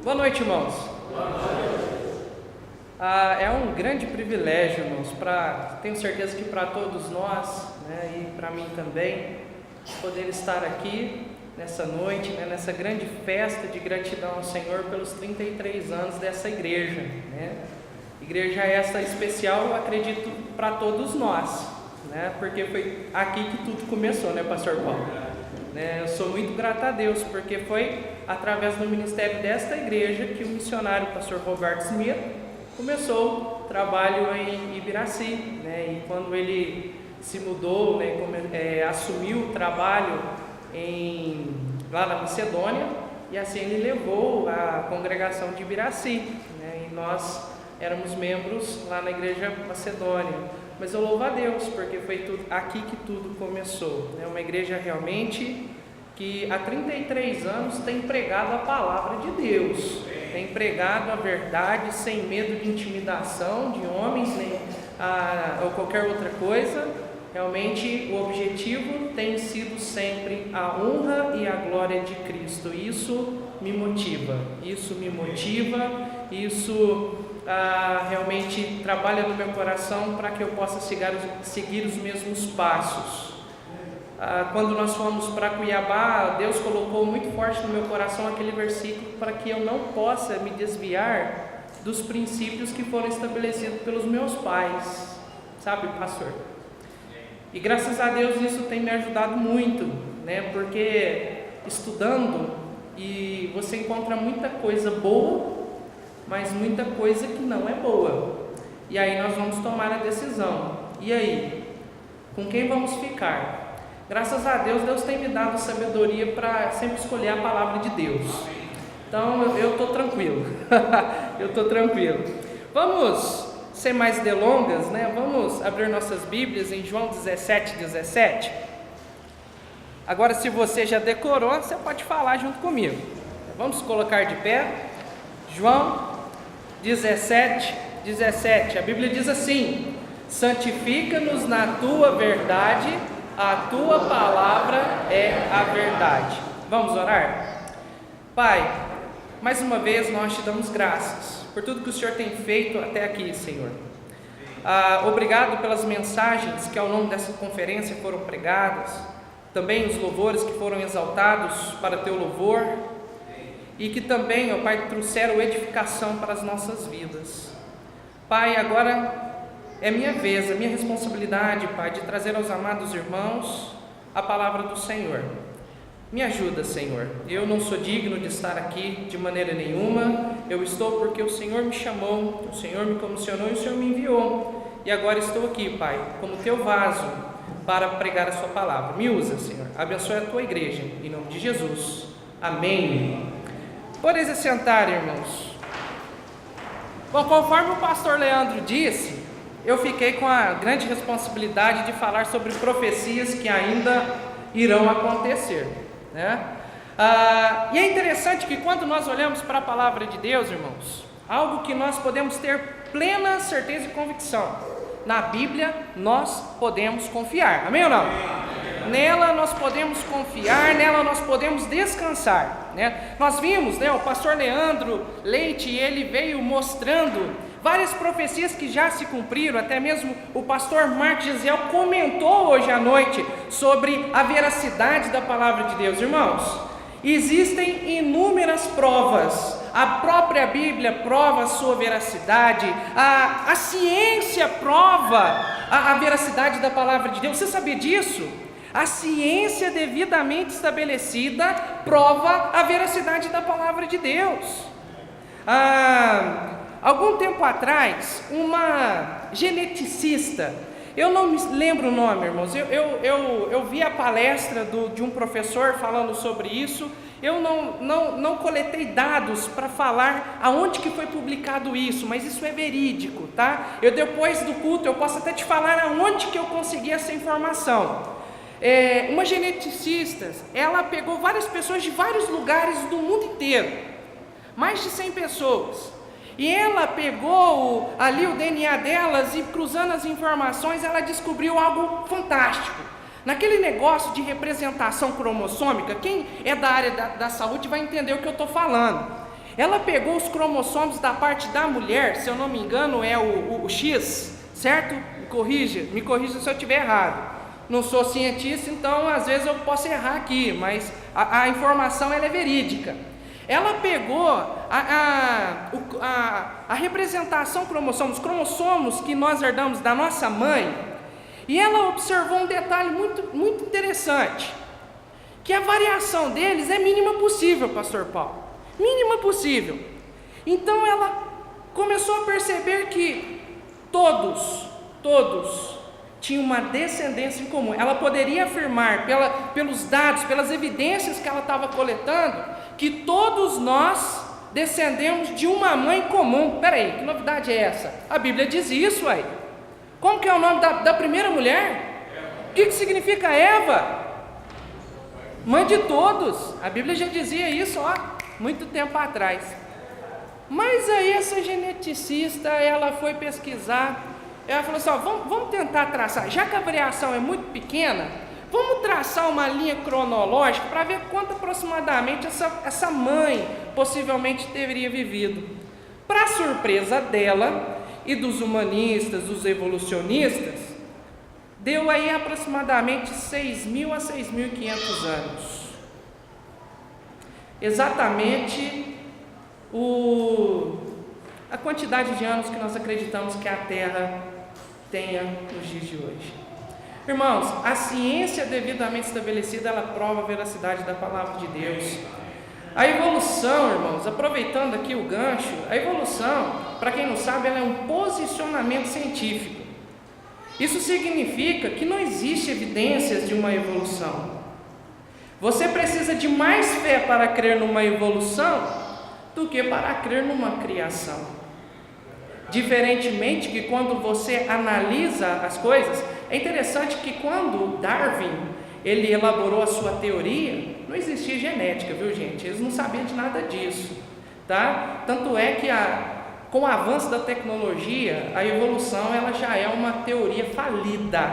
Boa noite, irmãos. É um grande privilégio, irmãos, tenho certeza que para todos nós, né, e para mim também, poder estar aqui nessa noite, né, nessa grande festa de gratidão ao Senhor pelos 33 anos dessa igreja, né? Igreja essa especial, acredito, para todos nós, né? Porque foi aqui que tudo começou, né, Pastor Paulo? Eu sou muito grato a Deus, porque foi através do ministério desta igreja que o missionário Pastor Roberto Smith começou o trabalho em Ibiraci, né? E quando ele se mudou, né, assumiu o trabalho lá na Macedônia, e assim ele levou a congregação de Ibiraci, né? E nós éramos membros lá na igreja Macedônia. Mas eu louvo a Deus, porque foi aqui que tudo começou. É uma igreja realmente que há 33 anos tem pregado a palavra de Deus, tem pregado a verdade sem medo de intimidação de homens, nem ou qualquer outra coisa. Realmente o objetivo tem sido sempre a honra e a glória de Cristo. Isso me motiva, isso realmente trabalha no meu coração para que eu possa seguir os mesmos passos. Quando nós fomos para Cuiabá, Deus colocou muito forte no meu coração aquele versículo para que eu não possa me desviar dos princípios que foram estabelecidos pelos meus pais, sabe, pastor? E graças a Deus isso tem me ajudado muito, né? Porque estudando, e você encontra muita coisa boa, mas muita coisa que não é boa. E aí nós vamos tomar a decisão. E aí? Com quem vamos ficar? Graças a Deus, Deus tem me dado sabedoria para sempre escolher a palavra de Deus. Então eu estou tranquilo. Vamos sem mais delongas, né? Vamos abrir nossas Bíblias em João 17:17. Agora, se você já decorou, você pode falar junto comigo. Vamos colocar de pé. João 17:17, a Bíblia diz assim: santifica-nos na tua verdade, a tua palavra é a verdade. Vamos orar? Pai, mais uma vez nós te damos graças por tudo que o Senhor tem feito até aqui, Senhor. Obrigado pelas mensagens que ao longo dessa conferência foram pregadas, também os louvores que foram exaltados para teu louvor, e que também, ó Pai, trouxeram edificação para as nossas vidas. Pai, agora é minha vez, a minha responsabilidade, Pai, de trazer aos amados irmãos a palavra do Senhor. Me ajuda, Senhor. Eu não sou digno de estar aqui de maneira nenhuma. Eu estou porque o Senhor me chamou, o Senhor me comissionou e o Senhor me enviou. E agora estou aqui, Pai, como teu vaso para pregar a sua palavra. Me usa, Senhor. Abençoe a tua igreja, em nome de Jesus. Amém. Podem se sentar, irmãos. Bom, conforme o pastor Leandro disse, eu fiquei com a grande responsabilidade de falar sobre profecias que ainda irão acontecer, né? E é interessante que quando nós olhamos para a palavra de Deus, irmãos, algo que nós podemos ter plena certeza e convicção: na Bíblia nós podemos confiar, amém ou não? Nela nós podemos confiar, nela nós podemos descansar, né? Nós vimos, né, o pastor Leandro Leite, ele veio mostrando várias profecias que já se cumpriram. Até mesmo o pastor Marcos Gisel comentou hoje à noite sobre a veracidade da palavra de Deus. Irmãos, existem inúmeras provas. A própria Bíblia prova a sua veracidade, a ciência prova a veracidade da palavra de Deus. Você sabia disso? A ciência devidamente estabelecida prova a veracidade da palavra de Deus. Algum tempo atrás, uma geneticista, eu não me lembro o nome, irmãos, eu vi a palestra de um professor falando sobre isso. Eu não coletei dados para falar aonde que foi publicado isso, mas isso é verídico, tá? Depois do culto eu posso até te falar aonde que eu consegui essa informação. Uma geneticista, ela pegou várias pessoas de vários lugares do mundo inteiro, mais de 100 pessoas, e ela pegou ali o DNA delas e, cruzando as informações, ela descobriu algo fantástico. Naquele negócio de representação cromossômica, quem é da área da saúde vai entender o que eu estou falando. Ela pegou os cromossomos da parte da mulher, se eu não me engano é o X, certo? Me corrija se eu estiver errado. Não sou cientista, então às vezes eu posso errar aqui, mas a informação ela é verídica. Ela pegou a representação cromossomos, os cromossomos que nós herdamos da nossa mãe, e ela observou um detalhe muito interessante, que a variação deles é mínima possível, pastor Paulo, mínima possível. Então ela começou a perceber que todos tinham uma descendência em comum. Ela poderia afirmar, pelos dados, pelas evidências que ela estava coletando, que todos nós descendemos de uma mãe comum. Peraí, que novidade é essa? A Bíblia diz isso aí. Como que é o nome da primeira mulher? O que significa Eva? Mãe de todos. A Bíblia já dizia isso, muito tempo atrás. Mas aí essa geneticista, ela foi pesquisar. Ela falou assim, vamos tentar traçar, já que a variação é muito pequena, vamos traçar uma linha cronológica para ver quanto aproximadamente essa mãe possivelmente teria vivido. Para surpresa dela e dos humanistas, dos evolucionistas, deu aí aproximadamente 6.000 a 6.500 anos. Exatamente a quantidade de anos que nós acreditamos que a Terra tenha nos dias de hoje. Irmãos, a ciência devidamente estabelecida, ela prova a veracidade da palavra de Deus. A evolução, irmãos, aproveitando aqui o gancho, a evolução, para quem não sabe, ela é um posicionamento científico. Isso significa que não existe evidências de uma evolução. Você precisa de mais fé para crer numa evolução do que para crer numa criação. Diferentemente que quando você analisa as coisas, é interessante que quando Darwin ele elaborou a sua teoria, não existia genética, viu gente? Eles não sabiam de nada disso, tá? Tanto é que com o avanço da tecnologia, a evolução ela já é uma teoria falida,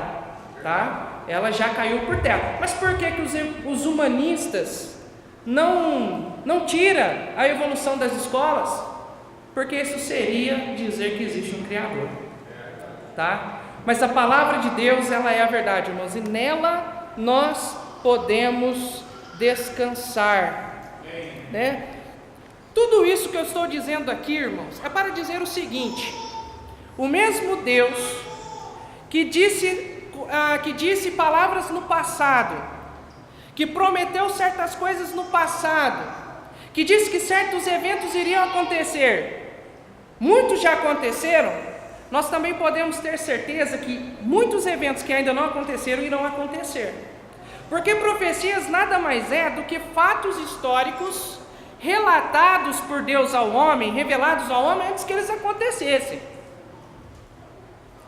tá? Ela já caiu por terra. Mas por que os humanistas não tiram a evolução das escolas? Porque isso seria dizer que existe um Criador, tá? Mas a palavra de Deus, ela é a verdade, irmãos, e nela nós podemos descansar, né? Tudo isso que eu estou dizendo aqui, irmãos, é para dizer o seguinte: o mesmo Deus que disse palavras no passado, que prometeu certas coisas no passado, que disse que certos eventos iriam acontecer, muitos já aconteceram. Nós também podemos ter certeza que muitos eventos que ainda não aconteceram irão acontecer, porque profecias nada mais é do que fatos históricos relatados por Deus ao homem, revelados ao homem antes que eles acontecessem.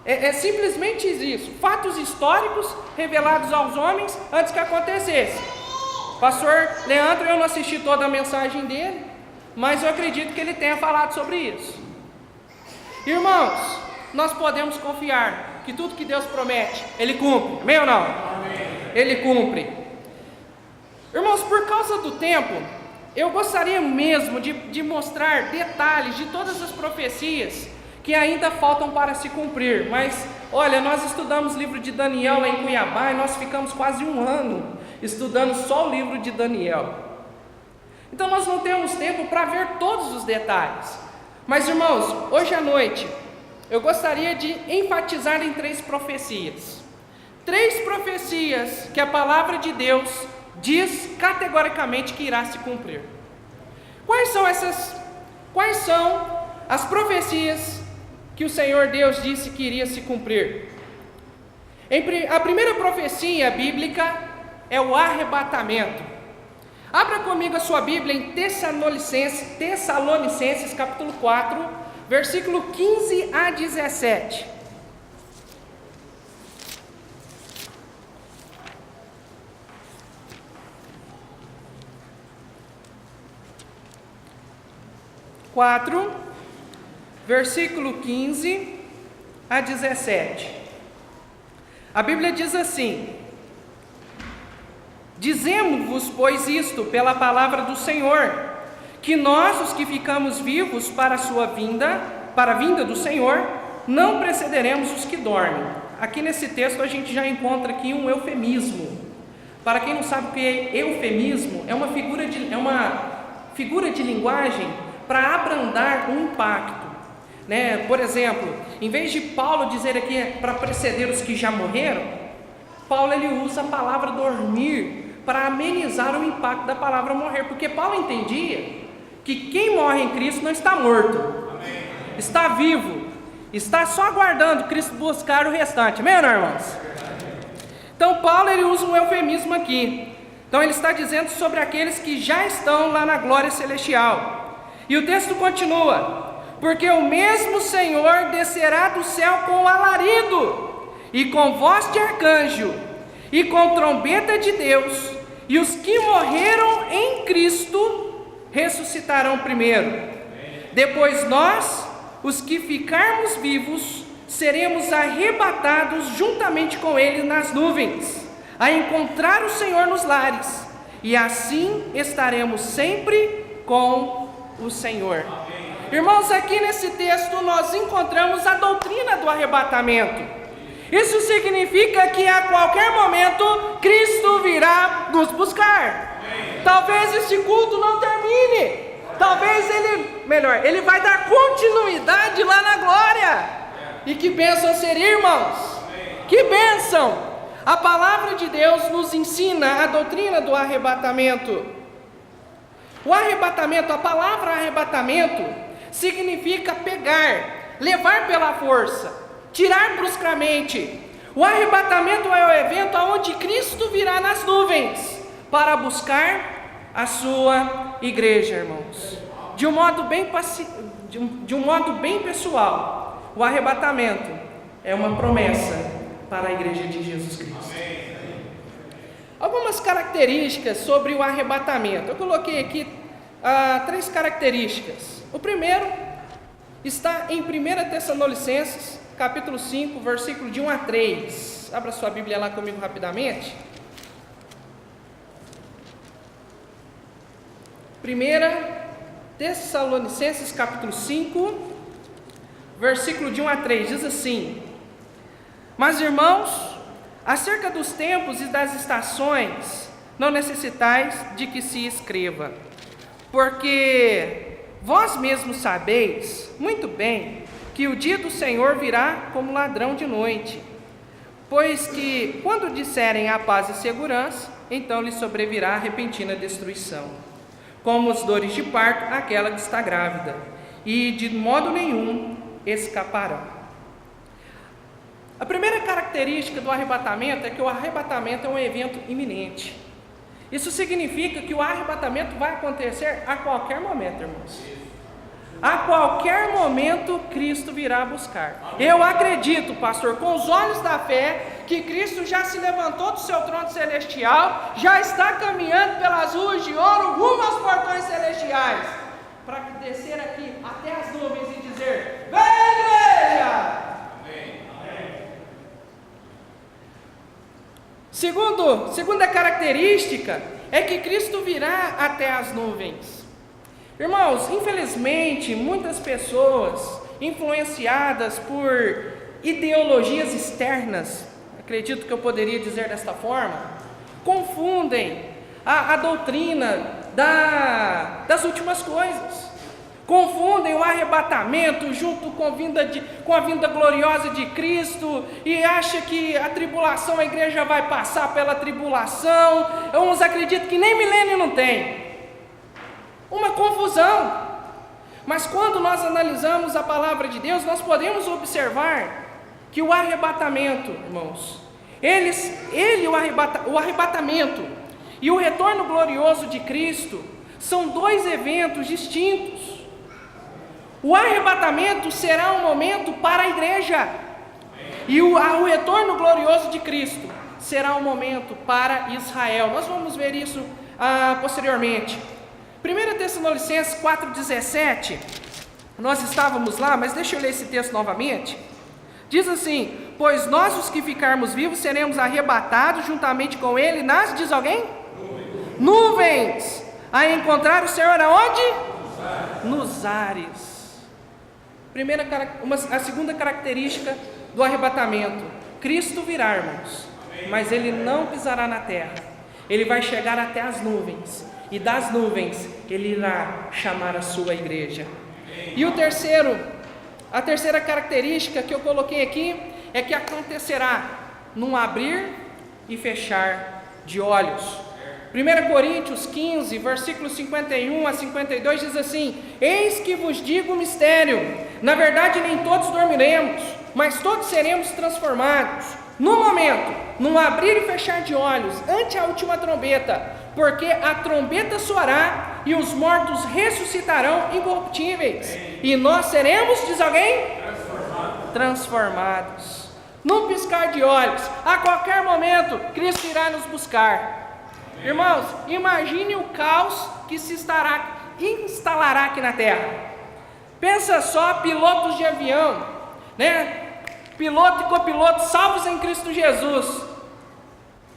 É simplesmente isso, fatos históricos revelados aos homens antes que acontecesse. Pastor Leandro, eu não assisti toda a mensagem dele, mas eu acredito que ele tenha falado sobre isso. Irmãos, nós podemos confiar que tudo que Deus promete, Ele cumpre, amém ou não? Amém. Ele cumpre. Irmãos, por causa do tempo, eu gostaria mesmo de mostrar detalhes de todas as profecias que ainda faltam para se cumprir, mas olha, nós estudamos o livro de Daniel lá em Cuiabá e nós ficamos quase um ano estudando só o livro de Daniel. Então nós não temos tempo para ver todos os detalhes. Mas irmãos, hoje à noite eu gostaria de enfatizar em 3 profecias. 3 profecias que a palavra de Deus diz categoricamente que irá se cumprir. Quais são as profecias que o Senhor Deus disse que iria se cumprir? A primeira profecia bíblica é o arrebatamento. Abra comigo a sua Bíblia em Tessalonicenses capítulo 4, versículo 15 a 17. Versículo 15 a 17. A Bíblia diz assim: Dizemos-vos, pois, isto pela palavra do Senhor, que nós, os que ficamos vivos para a vinda do Senhor, não precederemos os que dormem. Aqui nesse texto a gente já encontra aqui um eufemismo. Para quem não sabe o que é eufemismo, é uma figura de linguagem para abrandar um impacto, né? Por exemplo, em vez de Paulo dizer aqui para preceder os que já morreram, Paulo ele usa a palavra dormir para amenizar o impacto da palavra morrer, porque Paulo entendia que quem morre em Cristo não está morto, está vivo, está só aguardando Cristo buscar o restante, amém, irmãos? Então Paulo ele usa um eufemismo aqui. Então ele está dizendo sobre aqueles que já estão lá na glória celestial. E o texto continua: porque o mesmo Senhor descerá do céu com alarido, e com voz de arcanjo, e com trombeta de Deus, e os que morreram em Cristo ressuscitarão primeiro. Depois nós, os que ficarmos vivos, seremos arrebatados juntamente com ele nas nuvens, a encontrar o Senhor nos lares, e assim estaremos sempre com o Senhor. Irmãos, aqui nesse texto nós encontramos a doutrina do arrebatamento. Isso significa que a qualquer momento Cristo virá nos buscar. Talvez esse culto não termine, talvez ele vai dar continuidade lá na glória. E que bênção seria, irmãos? Que bênção! A palavra de Deus nos ensina a doutrina do arrebatamento. O arrebatamento, a palavra arrebatamento, significa pegar, levar pela força, tirar bruscamente. O arrebatamento é o evento onde Cristo virá nas nuvens para buscar a sua igreja, irmãos. De um modo bem pessoal, o arrebatamento é uma promessa para a igreja de Jesus Cristo. Algumas características sobre o arrebatamento. Eu coloquei aqui 3 características. O primeiro está em 1 Tessalonicenses, capítulo 5, versículo de 1 a 3. Abra sua Bíblia lá comigo rapidamente. 1 Tessalonicenses, capítulo 5, versículo de 1 a 3, diz assim: mas irmãos, acerca dos tempos e das estações, não necessitais de que se escreva, porque vós mesmos sabeis muito bem que o dia do Senhor virá como ladrão de noite. Pois que, quando disserem a paz e segurança, então lhes sobrevirá a repentina destruição, como os dores de parto àquela que está grávida, e de modo nenhum escaparão. A primeira característica do arrebatamento é que o arrebatamento é um evento iminente. Isso significa que o arrebatamento vai acontecer a qualquer momento, irmãos. A qualquer momento Cristo virá buscar. Eu acredito, pastor, com os olhos da fé, que Cristo já se levantou do seu trono celestial, já está caminhando pelas ruas de ouro rumo aos portões celestiais, para descer aqui até as nuvens e dizer: vem, igreja! Segunda característica é que Cristo virá até as nuvens. Irmãos, infelizmente, muitas pessoas influenciadas por ideologias externas, acredito que eu poderia dizer desta forma, confundem a doutrina das últimas coisas. Confundem o arrebatamento junto com a vinda gloriosa de Cristo e acham que a tribulação, a igreja vai passar pela tribulação. Uns acreditam que nem milênio não tem. Uma confusão. Mas quando nós analisamos a palavra de Deus, nós podemos observar que o arrebatamento, irmãos, o arrebatamento e o retorno glorioso de Cristo são 2 eventos distintos. O arrebatamento será um momento para a igreja, e o retorno glorioso de Cristo será um momento para Israel. Nós vamos ver isso posteriormente. 1 Tessalonicenses 4,17, nós estávamos lá, mas deixa eu ler esse texto novamente. Diz assim: pois nós, os que ficarmos vivos, seremos arrebatados juntamente com ele nas, diz alguém? Nuvens, a encontrar o Senhor aonde? Nos ares. A segunda característica do arrebatamento: Cristo virá, irmãos, mas Ele não pisará na terra. Ele vai chegar até as nuvens, e das nuvens Ele irá chamar a sua igreja. E a terceira característica que eu coloquei aqui é que acontecerá num abrir e fechar de olhos. 1 Coríntios 15, versículos 51 a 52 diz assim: eis que vos digo um mistério, na verdade nem todos dormiremos, mas todos seremos transformados, no momento, num abrir e fechar de olhos, ante a última trombeta, porque a trombeta soará e os mortos ressuscitarão incorruptíveis, e nós seremos, diz alguém? Transformados. Num piscar de olhos, a qualquer momento, Cristo irá nos buscar. Irmãos, imagine o caos que se instalará aqui na terra. Pensa só, pilotos de avião, né? Piloto e copiloto salvos em Cristo Jesus.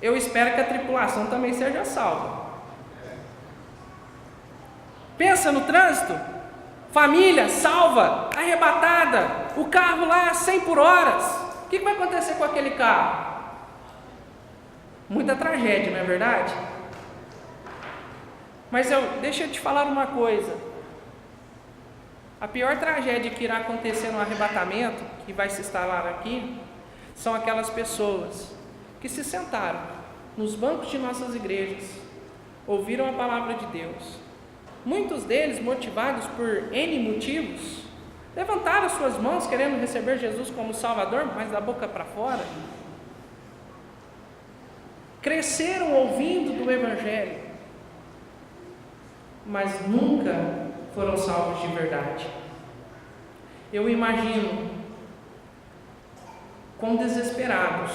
Eu espero que a tripulação também seja salva. Pensa no trânsito, família salva, arrebatada, o carro lá a 100 por hora. O que vai acontecer com aquele carro? Muita tragédia, não é verdade? Mas deixa eu te falar uma coisa. A pior tragédia que irá acontecer no arrebatamento, que vai se instalar aqui, são aquelas pessoas que se sentaram nos bancos de nossas igrejas, ouviram a palavra de Deus. Muitos deles, motivados por N motivos, levantaram suas mãos querendo receber Jesus como Salvador, mas da boca para fora. Cresceram ouvindo do Evangelho, mas nunca foram salvos de verdade. Eu imagino quão desesperados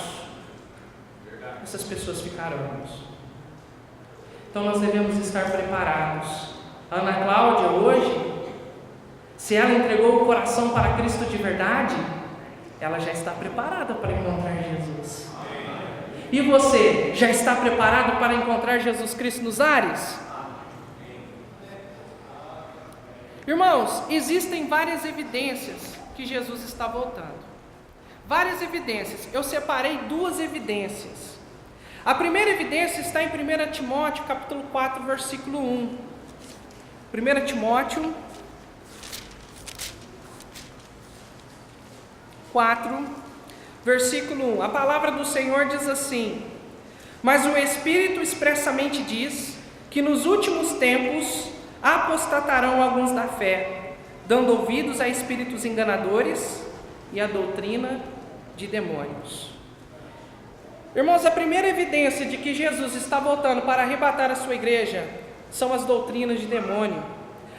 essas pessoas ficarão. Então nós devemos estar preparados. A Ana Cláudia hoje, se ela entregou o coração para Cristo de verdade, ela já está preparada para encontrar Jesus. E você, já está preparado para encontrar Jesus Cristo nos ares? Irmãos, existem várias evidências que Jesus está voltando. Várias evidências. Eu separei duas evidências. A primeira evidência está em 1 Timóteo, capítulo 4, versículo 1. 1 Timóteo 4, versículo 1. A palavra do Senhor diz assim: mas o Espírito expressamente diz que nos últimos tempos apostatarão alguns da fé, dando ouvidos a espíritos enganadores e a doutrina de demônios. Irmãos, a primeira evidência de que Jesus está voltando para arrebatar a sua igreja são as doutrinas de demônio.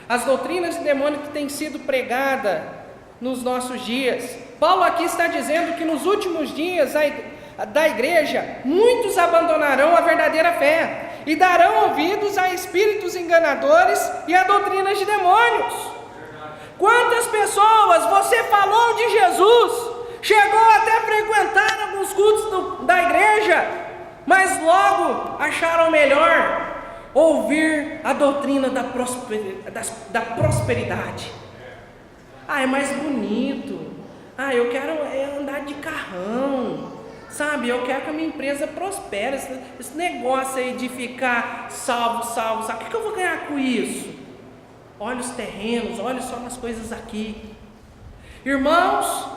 As doutrinas de demônio que têm sido pregadas nos nossos dias. Paulo aqui está dizendo que nos últimos dias da igreja, muitos abandonarão a verdadeira fé e darão ouvidos a espíritos enganadores e a doutrinas de demônios. Quantas pessoas você falou de Jesus, chegou até a frequentar alguns cultos da igreja, mas logo acharam melhor ouvir a doutrina da prosperidade. É mais bonito. Eu quero andar de carrão, sabe? Eu quero que a minha empresa prospere. Esse negócio aí de ficar salvo, sabe? O que eu vou ganhar com isso? Olha os terrenos, olha só nas coisas aqui. Irmãos,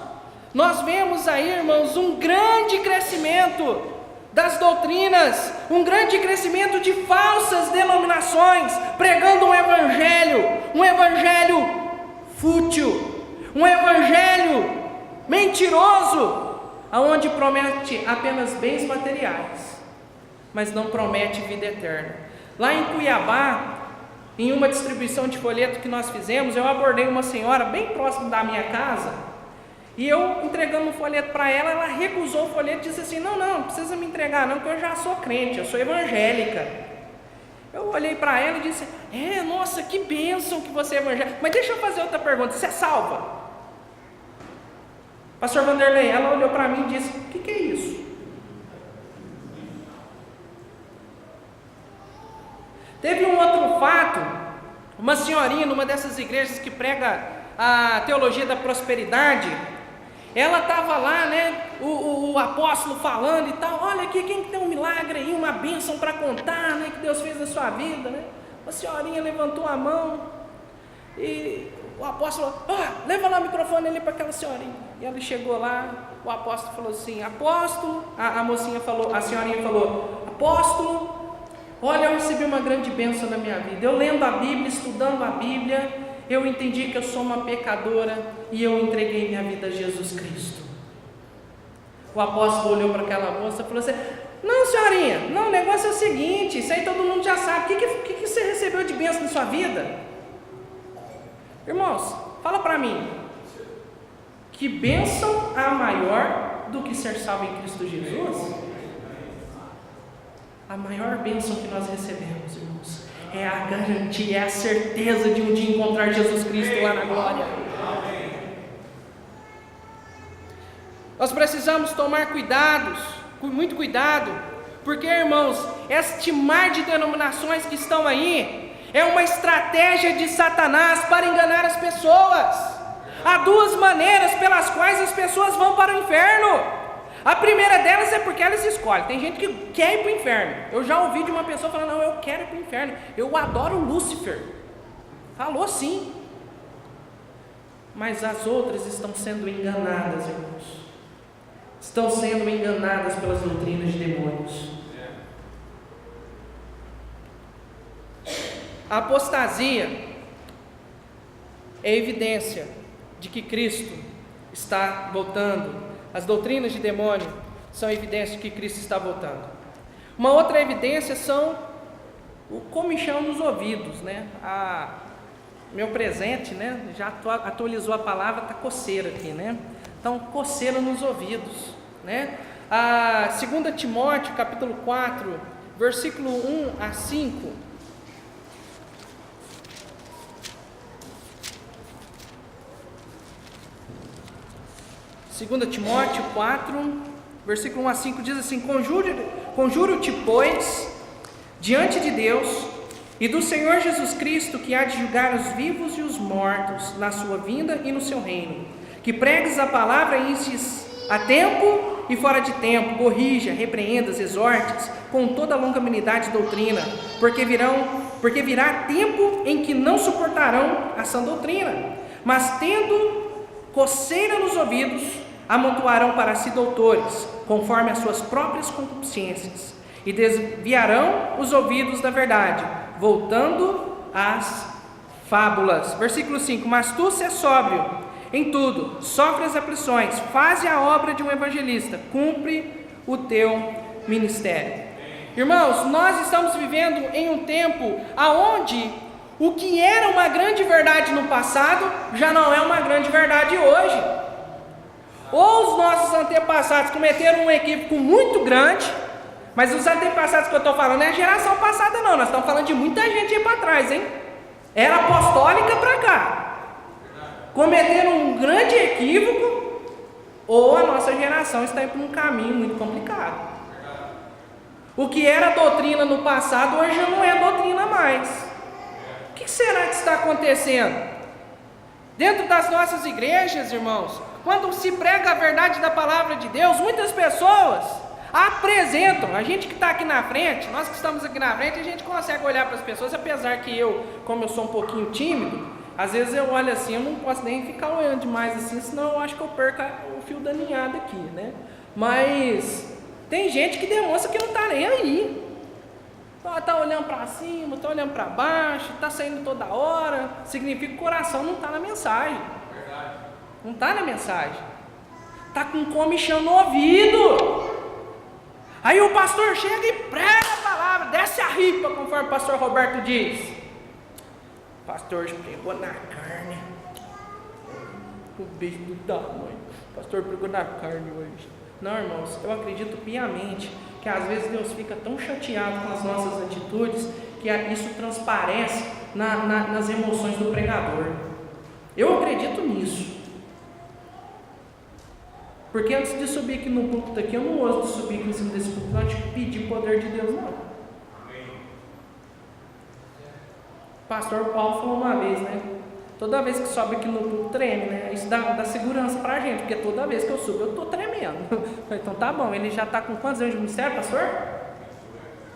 nós vemos aí, irmãos, um grande crescimento das doutrinas, um grande crescimento de falsas denominações, pregando um evangelho fútil, um evangelho mentiroso, aonde promete apenas bens materiais, mas não promete vida eterna. Lá em Cuiabá, em uma distribuição de folheto que nós fizemos, eu abordei uma senhora bem próximo da minha casa, e eu entregando um folheto para ela, ela recusou o folheto e disse assim: não precisa me entregar não, porque eu já sou crente, eu sou evangélica. Eu olhei para ela e disse: nossa, que bênção que você é evangélica, mas deixa eu fazer outra pergunta, você é salva? Pastor Vanderlei, ela olhou para mim e disse: o que é isso? Teve um outro fato, uma senhorinha numa dessas igrejas que prega a teologia da prosperidade, ela estava lá, né, o apóstolo falando e tal, olha aqui, quem tem um milagre aí, uma bênção para contar, né, que Deus fez na sua vida, né? A senhorinha levantou a mão e o apóstolo falou, leva lá o microfone ali para aquela senhorinha. E ela chegou lá, o apóstolo falou assim, apóstolo, a mocinha falou, a senhorinha falou, apóstolo, olha, eu recebi uma grande bênção na minha vida, eu lendo a Bíblia, estudando a Bíblia, eu entendi que eu sou uma pecadora e eu entreguei minha vida a Jesus Cristo. O apóstolo olhou para aquela moça e falou assim, não senhorinha, não, o negócio é o seguinte, isso aí todo mundo já sabe, o que você recebeu de bênção na sua vida? Irmãos, fala para mim, que bênção há maior do que ser salvo em Cristo Jesus? A maior bênção que nós recebemos, irmãos, é a garantia, é a certeza de um dia encontrar Jesus Cristo lá na glória. Nós precisamos tomar cuidados, muito cuidado, porque, irmãos, este mar de denominações que estão aí é uma estratégia de Satanás para enganar as pessoas. Há duas maneiras pelas quais as pessoas vão para o inferno. A primeira delas é porque elas escolhem. Tem gente que quer ir para o inferno. Eu já ouvi de uma pessoa falando, não, eu quero ir para o inferno, eu adoro Lúcifer. Falou sim. Mas as outras estão sendo enganadas, irmãos. Estão sendo enganadas pelas doutrinas de demônios. A apostasia é evidência de que Cristo está voltando. As doutrinas de demônio são evidência de que Cristo está voltando. Uma outra evidência são o comichão nos ouvidos, né? Meu presente, né? Já atualizou a palavra, está coceira aqui, né? Então, coceira nos ouvidos, né? 2 Timóteo, capítulo 4, versículo 1 a 5. Segunda Timóteo 4, versículo 1 a 5 diz assim: Conjuro-te, pois, diante de Deus e do Senhor Jesus Cristo, que há de julgar os vivos e os mortos na sua vinda e no seu reino, que pregues a palavra e instes a tempo e fora de tempo, corrija, repreendas, exortes com toda a longanimidade e doutrina, porque virá tempo em que não suportarão a sã doutrina, mas tendo coceira nos ouvidos, amontoarão para si doutores, conforme as suas próprias concupiscências, e desviarão os ouvidos da verdade, voltando às fábulas. Versículo 5: Mas tu se sóbrio em tudo, sofre as aflições, faze a obra de um evangelista, cumpre o teu ministério. Irmãos, nós estamos vivendo em um tempo aonde o que era uma grande verdade no passado já não é uma grande verdade hoje. Ou os nossos antepassados cometeram um equívoco muito grande, mas os antepassados que eu estou falando não é a geração passada não, nós estamos falando de muita gente aí para trás, hein? Era apostólica para cá. Cometeram um grande equívoco, ou a nossa geração está indo por um caminho muito complicado. O que era doutrina no passado, hoje já não é doutrina mais. O que será que está acontecendo? Dentro das nossas igrejas, irmãos, quando se prega a verdade da palavra de Deus, muitas pessoas apresentam, a gente que está aqui na frente, nós que estamos aqui na frente, a gente consegue olhar para as pessoas, apesar que como eu sou um pouquinho tímido, às vezes eu olho assim, eu não posso nem ficar olhando demais assim, senão eu acho que eu perco o fio da ninhada aqui, né? Mas tem gente que demonstra que não está nem aí. Está olhando para cima, está olhando para baixo, está saindo toda hora. Significa que o coração não está na mensagem. Não está na mensagem. Está com comichão no ouvido. Aí o pastor chega e prega a palavra, desce a ripa, conforme o pastor Roberto diz. O pastor pegou na carne. O bicho do tamanho. O pastor pegou na carne hoje. Não, irmãos, eu acredito piamente que às vezes Deus fica tão chateado com as nossas atitudes que isso transparece nas emoções do pregador. Eu acredito nisso. Porque antes de subir aqui no púlpito aqui, eu não ouso de subir aqui em cima desse púlpito, não te pedir poder de Deus, não. pastor Paulo falou uma vez, né? Toda vez que sobe aqui no púlpito, treme, né? Isso dá segurança pra gente, porque toda vez que eu subo, eu tô tremendo. Então tá bom, ele já tá com quantos anos de ministério, pastor?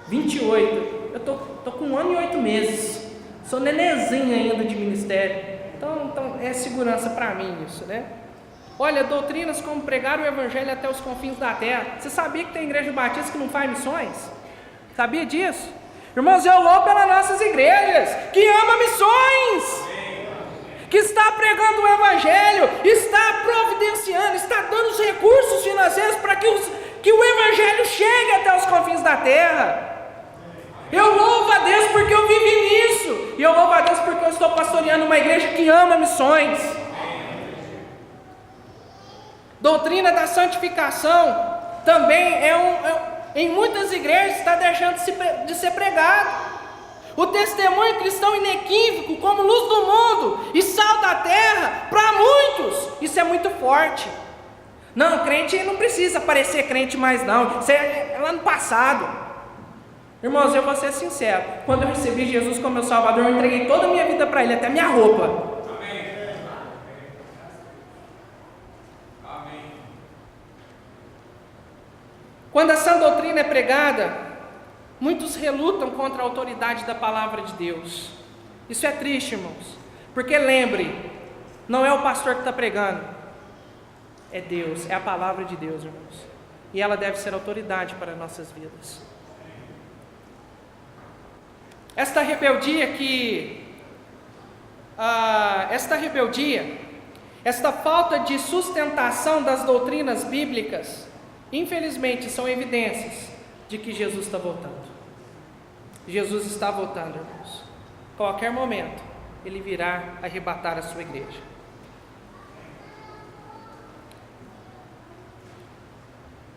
28. Eu tô com 1 ano e 8 meses. Sou nenenzinho ainda de ministério. Então é segurança para mim isso, né? Olha, doutrinas como pregar o evangelho até os confins da terra. Você sabia que tem igreja batista que não faz missões? Sabia disso? Irmãos, eu louvo pelas nossas igrejas, que ama missões, que está pregando o evangelho, está providenciando, está dando os recursos financeiros para que o evangelho chegue até os confins da terra. Eu louvo a Deus porque eu vivi nisso, e eu louvo a Deus porque eu estou pastoreando uma igreja que ama missões. Doutrina da santificação também em muitas igrejas está deixando de ser pregado. O testemunho cristão inequívoco como luz do mundo e sal da terra, para muitos, isso é muito forte. Não, crente não precisa parecer crente mais não, isso é lá no passado. Irmãos, eu vou ser sincero, quando eu recebi Jesus como meu Salvador, eu entreguei toda a minha vida para Ele, até minha roupa. Quando a sã doutrina é pregada, muitos relutam contra a autoridade da palavra de Deus. Isso é triste, irmãos, porque lembre, não é o pastor que está pregando, é Deus, é a palavra de Deus, irmãos, e ela deve ser autoridade para nossas vidas. Esta rebeldia, esta falta de sustentação das doutrinas bíblicas, infelizmente são evidências de que Jesus está voltando. Jesus está voltando, irmãos. Qualquer momento, Ele virá arrebatar a sua igreja.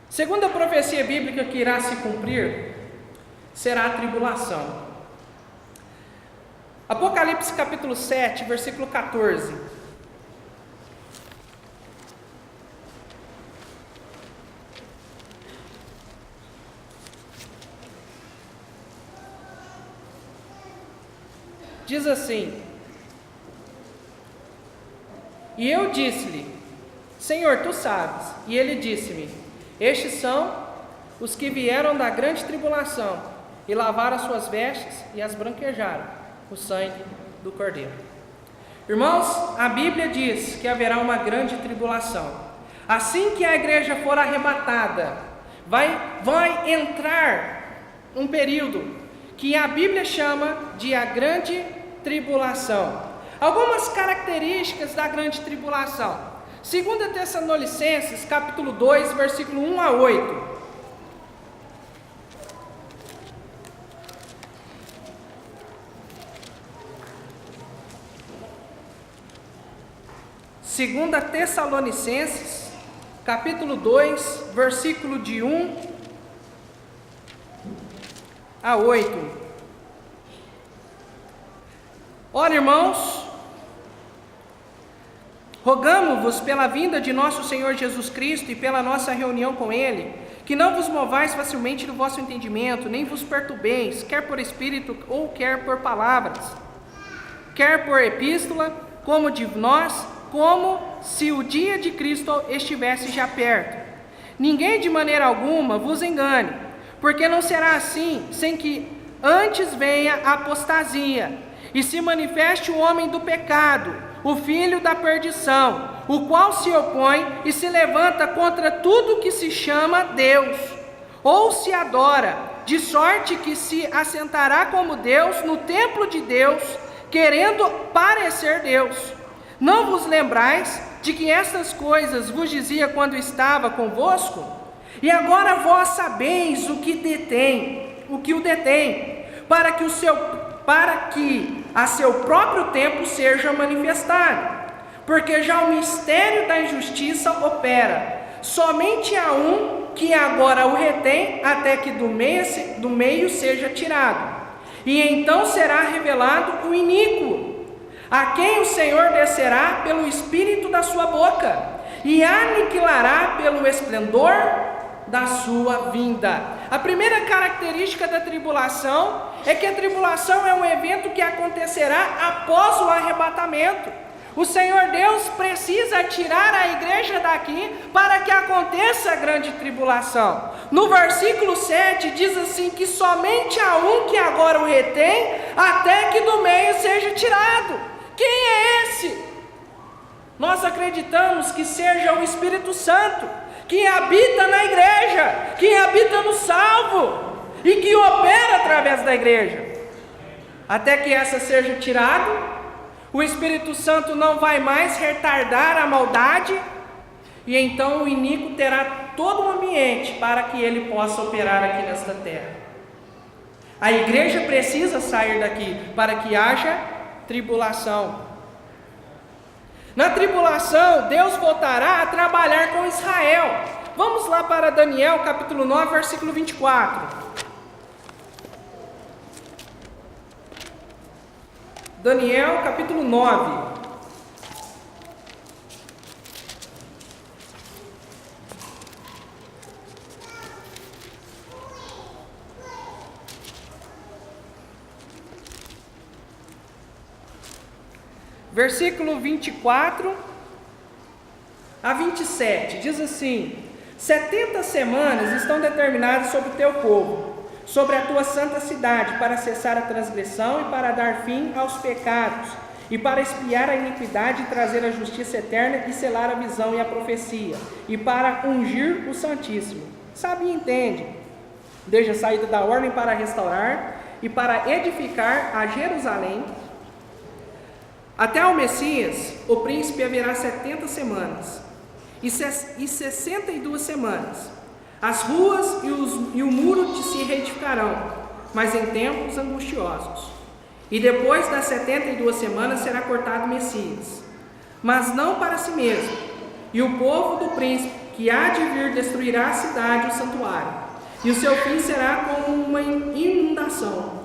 Segunda profecia bíblica que irá se cumprir será a tribulação. Apocalipse capítulo 7, versículo 14. Diz assim: E eu disse-lhe, Senhor, tu sabes. E ele disse-me: Estes são os que vieram da grande tribulação e lavaram as suas vestes e as branquejaram o sangue do Cordeiro. Irmãos, a Bíblia diz que haverá uma grande tribulação. Assim que a igreja for arrebatada, vai entrar um período que a Bíblia chama de a grande tribulação. Algumas características da grande tribulação. 2 Tessalonicenses, capítulo 2, versículo 1 a 8. 2 Tessalonicenses, capítulo 2, versículo de 1 a 8. Ora, irmãos, rogamo-vos pela vinda de nosso Senhor Jesus Cristo e pela nossa reunião com Ele, que não vos movais facilmente do vosso entendimento, nem vos perturbeis, quer por espírito ou quer por palavras, quer por epístola, como de nós, como se o dia de Cristo estivesse já perto. Ninguém de maneira alguma vos engane, porque não será assim, sem que antes venha a apostasia, e se manifeste o homem do pecado, o filho da perdição, o qual se opõe e se levanta contra tudo que se chama Deus, ou se adora, de sorte que se assentará como Deus no templo de Deus, querendo parecer Deus. Não vos lembrais de que estas coisas vos dizia quando estava convosco? E agora vós sabeis o que o detém, para que a seu próprio tempo seja manifestado. Porque já o mistério da injustiça opera, somente há um que agora o retém, até que do meio seja tirado. E então será revelado o iníquo, a quem o Senhor descerá pelo espírito da sua boca, e aniquilará pelo esplendor da sua vinda. A primeira característica da tribulação é que a tribulação é um evento que acontecerá após o arrebatamento. O Senhor Deus precisa tirar a igreja daqui para que aconteça a grande tribulação. No versículo 7 diz assim, que somente há um que agora o retém, até que do meio seja tirado. Quem é esse? Nós acreditamos que seja o Espírito Santo, que habita na igreja, que habita no salvo, e que opera através da igreja. Até que essa seja tirado, o Espírito Santo não vai mais retardar a maldade, e então o iníquo terá todo o ambiente para que ele possa operar aqui nesta terra. A igreja precisa sair daqui para que haja tribulação. Na tribulação, Deus voltará a trabalhar com Israel. Vamos lá para Daniel capítulo 9, versículo 24. Daniel capítulo 9. Versículo 24 a 27, diz assim: 70 semanas estão determinadas sobre o teu povo, sobre a tua santa cidade, para cessar a transgressão e para dar fim aos pecados, e para expiar a iniquidade e trazer a justiça eterna e selar a visão e a profecia, e para ungir o Santíssimo. Sabe e entende, desde a saída da ordem para restaurar e para edificar a Jerusalém. Até o Messias, o príncipe, haverá 70 semanas, e 62 semanas. As ruas e o muro se reedificarão, mas em tempos angustiosos. E depois das 72 semanas será cortado o Messias, mas não para si mesmo. E o povo do príncipe que há de vir destruirá a cidade e o santuário, e o seu fim será como uma inundação.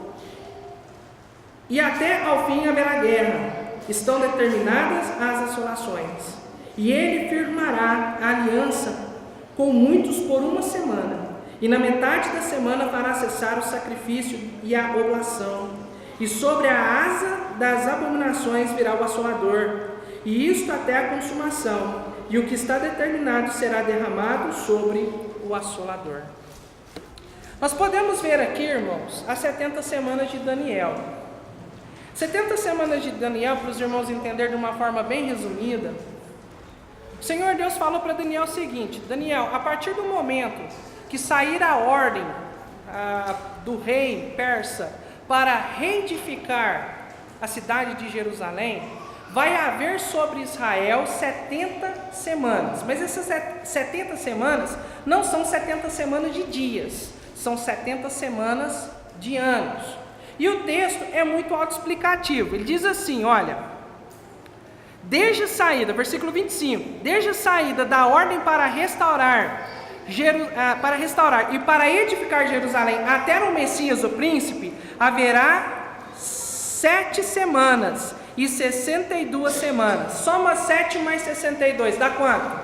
E até ao fim haverá guerra. Estão determinadas as assolações. E ele firmará a aliança com muitos por uma semana, e na metade da semana fará cessar o sacrifício e a oblação, e sobre a asa das abominações virá o assolador, e isto até a consumação, e o que está determinado será derramado sobre o assolador. Nós podemos ver aqui, irmãos, as 70 semanas de Daniel. 70 semanas de Daniel, para os irmãos entenderem de uma forma bem resumida, o Senhor Deus falou para Daniel o seguinte: Daniel, a partir do momento que sair a ordem do rei persa para reedificar a cidade de Jerusalém, vai haver sobre Israel 70 semanas. Mas essas 70 semanas não são 70 semanas de dias, são 70 semanas de anos. E o texto é muito autoexplicativo. Ele diz assim, olha: desde a saída, versículo 25, desde a saída da ordem para restaurar e para edificar Jerusalém até o Messias, o príncipe, haverá 7 semanas e 62 semanas. Soma 7 mais 62, dá quanto?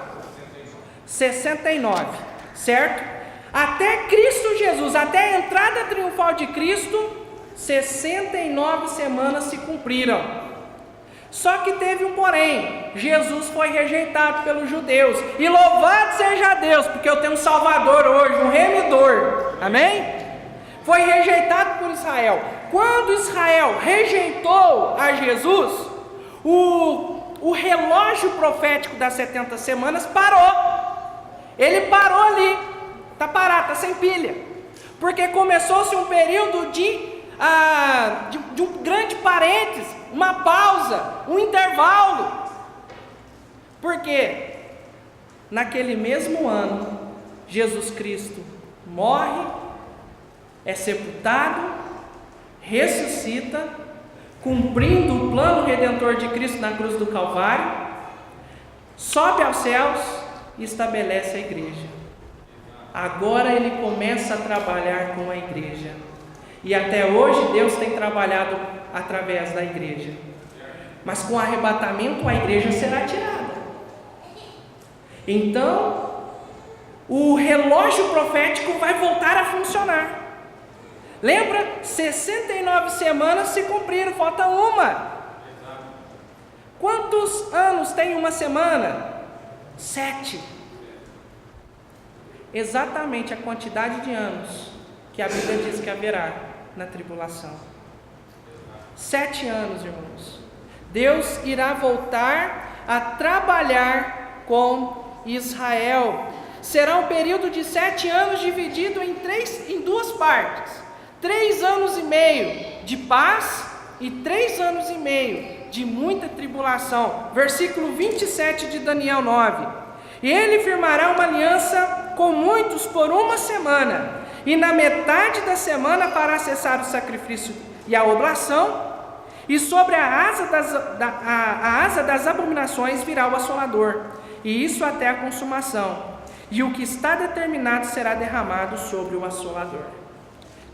69, certo? Até Cristo Jesus, até a entrada triunfal de Cristo, 69 semanas se cumpriram. Só que teve um porém: Jesus foi rejeitado pelos judeus. E louvado seja Deus, porque eu tenho um Salvador hoje, um remidor. Amém? Foi rejeitado por Israel. Quando Israel rejeitou a Jesus, o relógio profético das 70 semanas parou. Ele parou ali. Está parado, está sem pilha. Porque começou-se um período de um grande parênteses, uma pausa, um intervalo. Porque naquele mesmo ano, Jesus Cristo morre, é sepultado, ressuscita, cumprindo o plano redentor de Cristo na cruz do Calvário, sobe aos céus e estabelece a igreja. Agora ele começa a trabalhar com a igreja. E até hoje Deus tem trabalhado através da igreja. Mas com o arrebatamento a igreja será tirada. Então, o relógio profético vai voltar a funcionar. Lembra? 69 semanas se cumpriram, falta uma. Quantos anos tem uma semana? 7. Exatamente a quantidade de anos que a Bíblia diz que haverá na tribulação. 7 anos, irmãos. Deus irá voltar a trabalhar com Israel. Será um período de 7 anos dividido em 2 partes. 3 anos e meio de paz e 3 anos e meio de muita tribulação. Versículo 27 de Daniel 9. E ele firmará uma aliança com muitos por uma semana, e na metade da semana fará cessar o sacrifício e a oblação, e sobre a asa das abominações virá o assolador, e isso até a consumação, e o que está determinado será derramado sobre o assolador.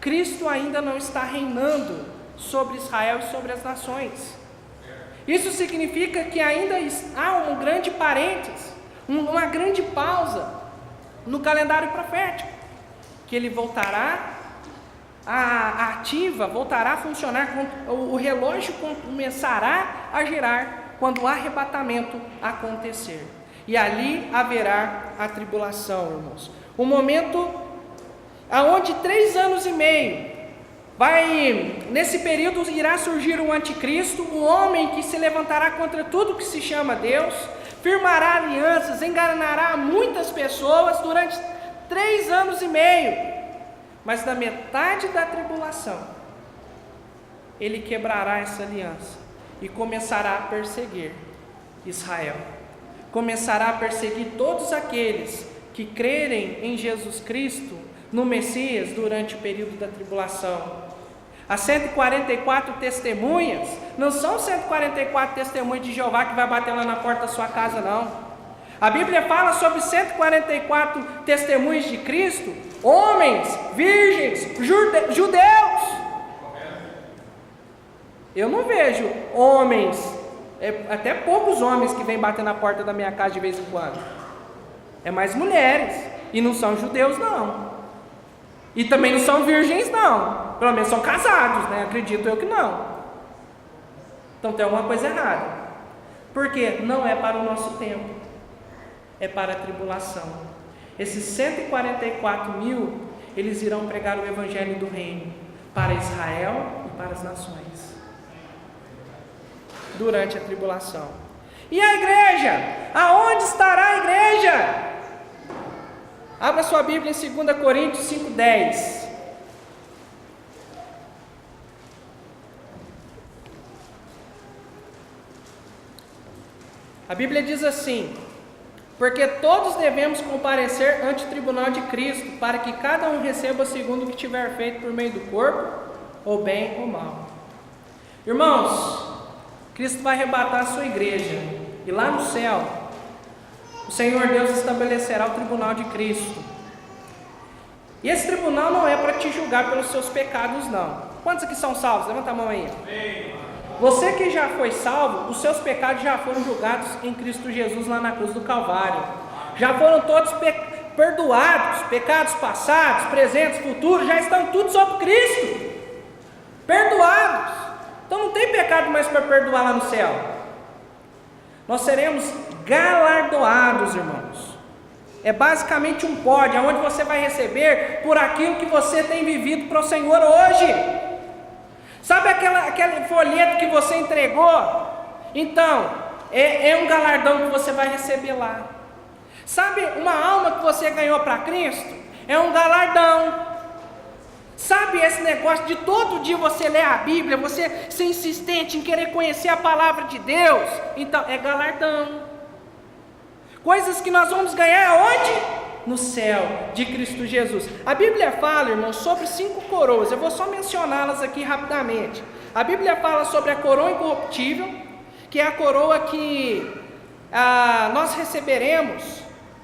Cristo ainda não está reinando sobre Israel e sobre as nações. Isso significa que ainda há um grande parênteses, uma grande pausa no calendário profético, que ele voltará voltará a funcionar, o relógio começará a girar quando o arrebatamento acontecer, e ali haverá a tribulação, irmãos. Um momento aonde 3 anos e meio nesse período irá surgir um anticristo, um homem que se levantará contra tudo que se chama Deus, firmará alianças, enganará muitas pessoas durante 3 anos e meio, mas na metade da tribulação, ele quebrará essa aliança e começará a perseguir Israel, começará a perseguir todos aqueles que crerem em Jesus Cristo, no Messias, durante o período da tribulação. As 144 testemunhas, não são 144 testemunhas de Jeová que vai bater lá na porta da sua casa, não. A Bíblia fala sobre 144 testemunhas de Cristo, homens, virgens, judeus. Eu não vejo homens, até poucos homens que vêm bater na porta da minha casa de vez em quando. É mais mulheres, e não são judeus, não. E também não são virgens, não. Pelo menos são casados, né? Acredito eu que não. Então tem alguma coisa errada. Porque não é para o nosso tempo, é para a tribulação. Esses 144 mil, eles irão pregar o evangelho do reino para Israel e para as nações durante a tribulação. E a igreja? Aonde estará a igreja? Abra sua Bíblia em 2 Coríntios 5:10. A Bíblia diz assim: porque todos devemos comparecer ante o tribunal de Cristo, para que cada um receba segundo o que tiver feito por meio do corpo, ou bem ou mal. Irmãos, Cristo vai arrebatar a sua igreja, e lá no céu, o Senhor Deus estabelecerá o tribunal de Cristo. E esse tribunal não é para te julgar pelos seus pecados, não. Quantos aqui são salvos? Levanta a mão aí. Você que já foi salvo, os seus pecados já foram julgados em Cristo Jesus lá na cruz do Calvário. Já foram todos perdoados, pecados passados, presentes, futuros, já estão tudo sob Cristo. Perdoados. Então não tem pecado mais para perdoar lá no céu. Nós seremos galardoados, irmãos. É basicamente um pódio, onde você vai receber por aquilo que você tem vivido para o Senhor hoje. Sabe aquele folheto que você entregou? Então, é um galardão que você vai receber lá. Sabe uma alma que você ganhou para Cristo? É um galardão. Sabe esse negócio de todo dia você ler a Bíblia, você ser insistente em querer conhecer a palavra de Deus? Então, é galardão. Coisas que nós vamos ganhar onde? No céu de Cristo Jesus. A Bíblia fala, irmãos, sobre 5 coroas. Eu vou só mencioná-las aqui rapidamente. A Bíblia fala sobre a coroa incorruptível, que é a coroa que nós receberemos,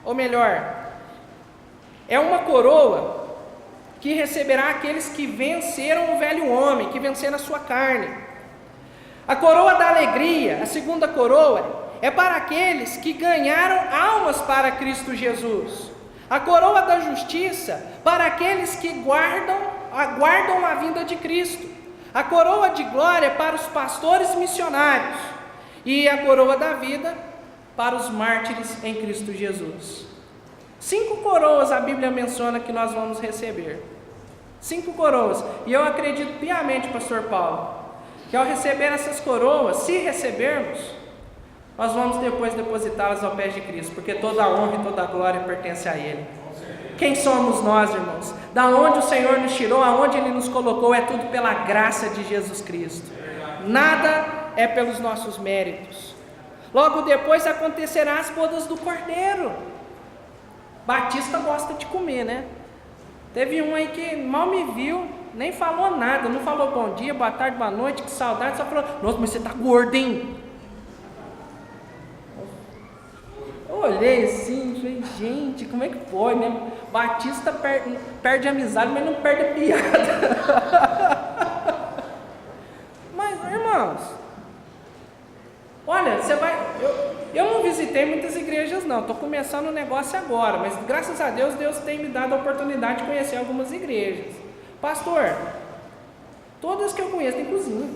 ou melhor, é uma coroa que receberá aqueles que venceram o velho homem, que venceram a sua carne. A coroa da alegria, a segunda coroa, é para aqueles que ganharam almas para Cristo Jesus. A coroa da justiça para aqueles que aguardam a vinda de Cristo. A coroa de glória para os pastores missionários. E a coroa da vida para os mártires em Cristo Jesus. 5 coroas a Bíblia menciona que nós vamos receber. 5 coroas. E eu acredito piamente, pastor Paulo, que ao receber essas coroas, se recebermos, nós vamos depois depositá-las aos pés de Cristo, porque toda a honra e toda a glória pertence a Ele. Quem somos nós, irmãos? Da onde o Senhor nos tirou, aonde Ele nos colocou, é tudo pela graça de Jesus Cristo. Nada é pelos nossos méritos. Logo depois acontecerá as bodas do Cordeiro. Batista gosta de comer, né? Teve um aí que mal me viu, nem falou nada, não falou bom dia, boa tarde, boa noite, que saudade, só falou: nossa, mas você está gordo, hein? Eu olhei assim, falei: gente, como é que pode, né? Batista perde amizade, mas não perde a piada. Mas, irmãos, olha, você vai... Eu não visitei muitas igrejas não, estou começando o negócio agora, mas graças a Deus, Deus tem me dado a oportunidade de conhecer algumas igrejas. Pastor, todas que eu conheço tem cozinha.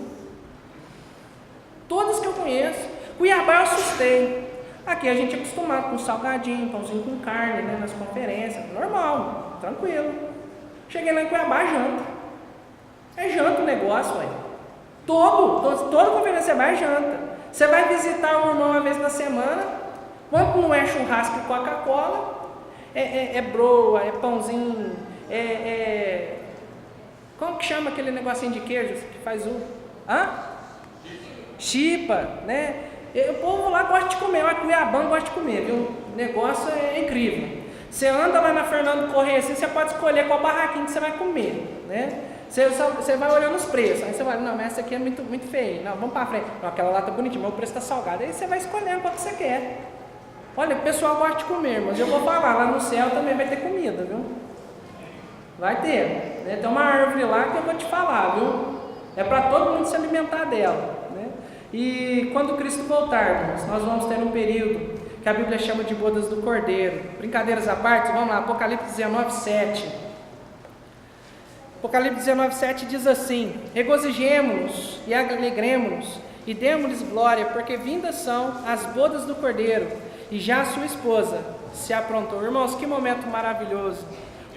Todas que eu conheço. Cuiabá eu assustei. Aqui a gente é acostumado com salgadinho, pãozinho com carne, né, nas conferências, normal, tranquilo. Cheguei lá em Cuiabá, janta. É janta o negócio, ué. Toda conferência você vai, é janta. Você vai visitar um irmão uma vez na semana, quando não é churrasco e Coca-Cola, é broa, é pãozinho, como que chama aquele negocinho de queijo que faz o... Chipa, né? O povo lá gosta de comer, o Cuiabano gosta de comer, viu? O negócio é incrível. Você anda lá na Fernando Correia, assim, você pode escolher qual barraquinho que você vai comer, né? Você vai olhando os preços, aí você vai: não, mas essa aqui é muito, muito feia, não, vamos para frente, não, aquela lá tá bonitinha, mas o preço está salgado. Aí você vai escolhendo qual que você quer. Olha, o pessoal gosta de comer, mas eu vou falar, lá no céu também vai ter comida, viu? Vai ter, né? Tem uma árvore lá que eu vou te falar, viu? É para todo mundo se alimentar dela, né? E quando Cristo voltar, irmãos, nós vamos ter um período que a Bíblia chama de bodas do Cordeiro. Brincadeiras à parte, vamos lá, Apocalipse 19:7. Apocalipse 19:7 diz assim: regozijemo-nos e alegremo-nos e demos-lhes glória, porque vindas são as bodas do Cordeiro, e já a sua esposa se aprontou. Irmãos, que momento maravilhoso!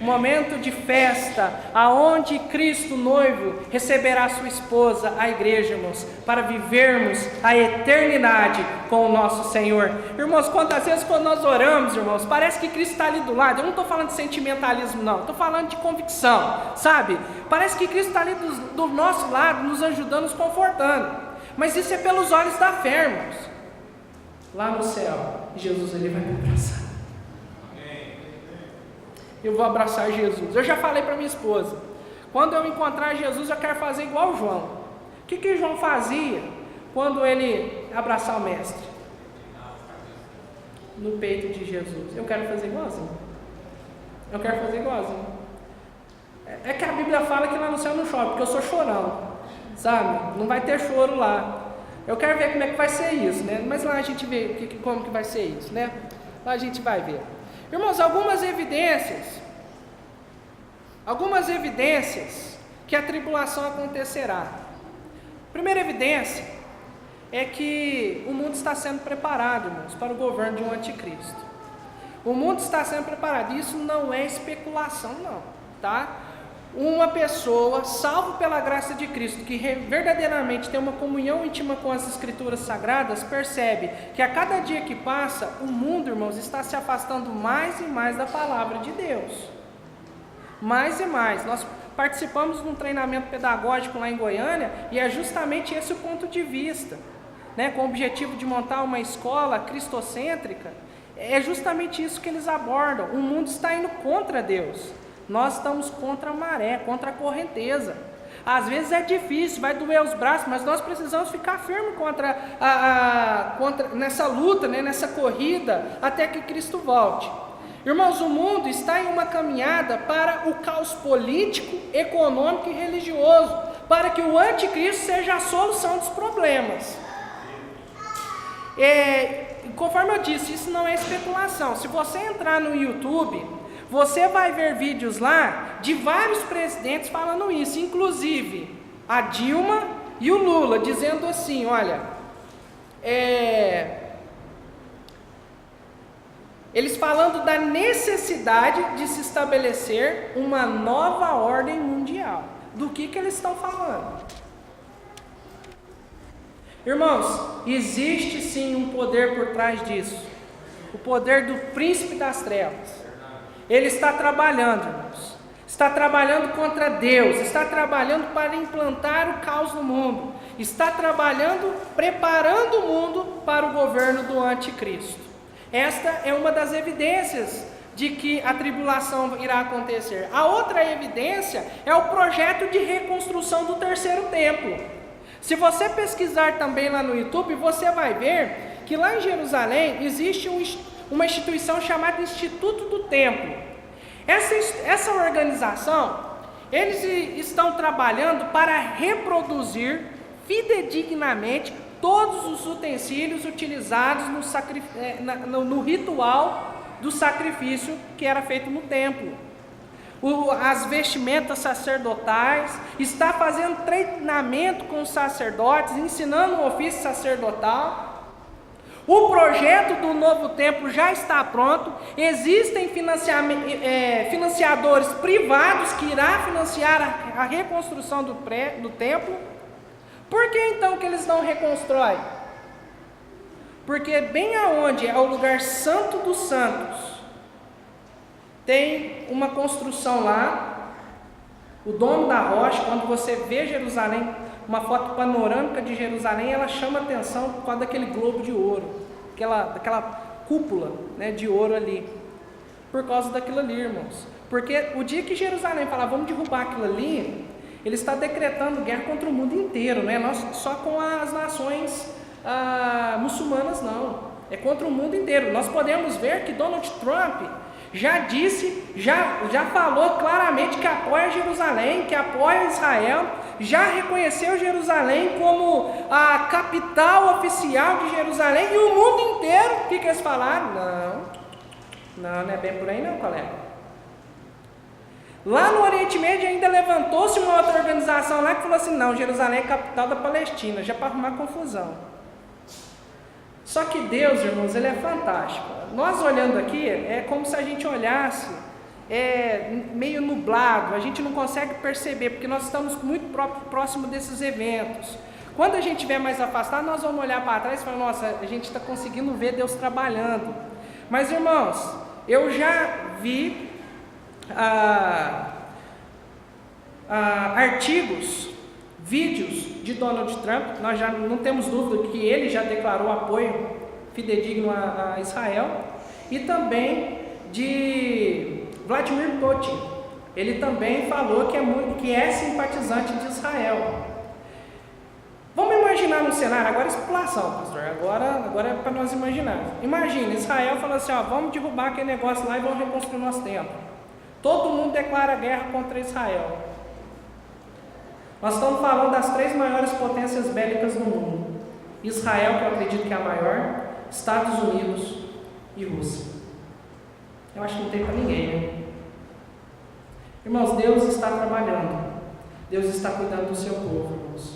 Um momento de festa, aonde Cristo noivo receberá a sua esposa, a igreja, irmãos, para vivermos a eternidade com o nosso Senhor. Irmãos, quantas vezes quando nós oramos, irmãos, parece que Cristo está ali do lado. Eu não estou falando de sentimentalismo não, estou falando de convicção, sabe? Parece que Cristo está ali do nosso lado, nos ajudando, nos confortando. Mas isso é pelos olhos da fé, irmãos. Lá no céu, Jesus ele vai me abraçar. Eu vou abraçar Jesus. Eu já falei para minha esposa: quando eu encontrar Jesus, eu quero fazer igual o João. O que João fazia quando ele abraçar o mestre? No peito de Jesus. Eu quero fazer igualzinho. Eu quero fazer igualzinho. É que a Bíblia fala que lá no céu não chove, porque eu sou chorão, sabe? Não vai ter choro lá. Eu quero ver como é que vai ser isso, né? Mas lá a gente vê como que vai ser isso, né? Lá a gente vai ver. Irmãos, algumas evidências que a tribulação acontecerá. Primeira evidência é que o mundo está sendo preparado, irmãos, para o governo de um anticristo. O mundo está sendo preparado. Isso não é especulação não, tá? Uma pessoa, salvo pela graça de Cristo, que verdadeiramente tem uma comunhão íntima com as Escrituras Sagradas, percebe que a cada dia que passa, o mundo, irmãos, está se afastando mais e mais da palavra de Deus. Mais e mais. Nós participamos de um treinamento pedagógico lá em Goiânia, e é justamente esse o ponto de vista, né? Com o objetivo de montar uma escola cristocêntrica. É justamente isso que eles abordam. O mundo está indo contra Deus. Nós estamos contra a maré, contra a correnteza. Às vezes é difícil, vai doer os braços, mas nós precisamos ficar firmes nessa luta, né, nessa corrida, até que Cristo volte. Irmãos, o mundo está em uma caminhada para o caos político, econômico e religioso, para que o anticristo seja a solução dos problemas. Conforme eu disse, isso não é especulação. Se você entrar no YouTube, Você vai ver vídeos lá de vários presidentes falando isso, inclusive a Dilma e o Lula, dizendo assim, olha, eles falando da necessidade de se estabelecer uma nova ordem mundial. Do que eles estão falando? Irmãos, existe sim um poder por trás disso. O poder do príncipe das trevas. Ele está trabalhando, irmãos. Está trabalhando contra Deus. Está trabalhando para implantar o caos no mundo. Está trabalhando, preparando o mundo para o governo do anticristo. Esta é uma das evidências de que a tribulação irá acontecer. A outra evidência é o projeto de reconstrução do terceiro templo. Se você pesquisar também lá no YouTube, você vai ver que lá em Jerusalém existe uma instituição chamada Instituto do Templo. Essa organização, eles estão trabalhando para reproduzir fidedignamente todos os utensílios utilizados no ritual do sacrifício que era feito no templo. As vestimentas sacerdotais, está fazendo treinamento com os sacerdotes, ensinando o ofício sacerdotal. O projeto do novo templo já está pronto. Existem financiadores privados que irá financiar a reconstrução do templo. Por que então que eles não reconstroem? Porque bem aonde é o lugar santo dos santos, tem uma construção lá, o Domo da Rocha. Quando você vê Jerusalém, uma foto panorâmica de Jerusalém, ela chama atenção por causa daquele globo de ouro, daquela cúpula, né, de ouro ali, por causa daquilo ali, irmãos. Porque o dia que Jerusalém falar, vamos derrubar aquilo ali, ele está decretando guerra contra o mundo inteiro, não é só com as nações muçulmanas, não, é contra o mundo inteiro. Nós podemos ver que Donald Trump já disse, já falou claramente que apoia Jerusalém, que apoia Israel, já reconheceu Jerusalém como a capital oficial de Jerusalém, e o mundo inteiro, o que eles falaram? Não é bem por aí não, colega. Lá no Oriente Médio ainda levantou-se uma outra organização lá que falou assim, não, Jerusalém é capital da Palestina, já para arrumar confusão. Só que Deus, irmãos, Ele é fantástico. Nós olhando aqui, é como se a gente olhasse meio nublado, a gente não consegue perceber, porque nós estamos muito próximo desses eventos. Quando a gente estiver mais afastado, nós vamos olhar para trás e falar, nossa, a gente está conseguindo ver Deus trabalhando. Mas, irmãos, eu já vi artigos, vídeos de Donald Trump. Nós já não temos dúvida que ele já declarou apoio fidedigno a Israel, e também de Vladimir Putin. Ele também falou que é simpatizante de Israel. Vamos imaginar um cenário, agora especulação, pastor, agora é para nós imaginar. Imagina, Israel fala assim, vamos derrubar aquele negócio lá e vamos reconstruir nosso templo. Todo mundo declara guerra contra Israel. Nós estamos falando das 3 maiores potências bélicas do mundo. Israel, que eu acredito que é a maior, Estados Unidos e Rússia. Eu acho que não tem para ninguém, né? Irmãos, Deus está trabalhando. Deus está cuidando do seu povo, irmãos.